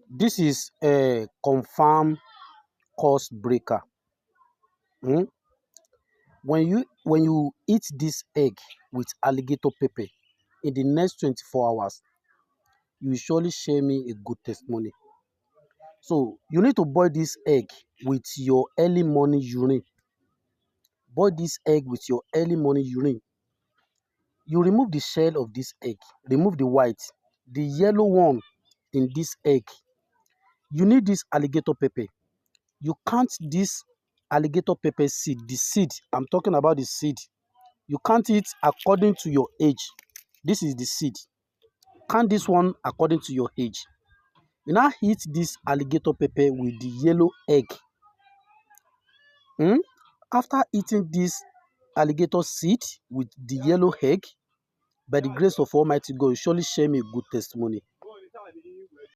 This is a confirmed course breaker. Hmm? When you eat this egg with alligator pepper in the next 24 hours, you will surely share me a good testimony. So you need to boil this egg with your early morning urine. Boil this egg with your early morning urine. You remove the shell of this egg, remove the white, the yellow one in this egg. You need this alligator pepper. You count this alligator pepper seed, the seed, I'm talking about the seed. You count it according to your age. This is the seed. Count this one according to your age. You now heat this alligator pepper with the yellow egg. Hmm? After eating this alligator seed with the yellow egg, by the grace of Almighty God, you surely share me a good testimony.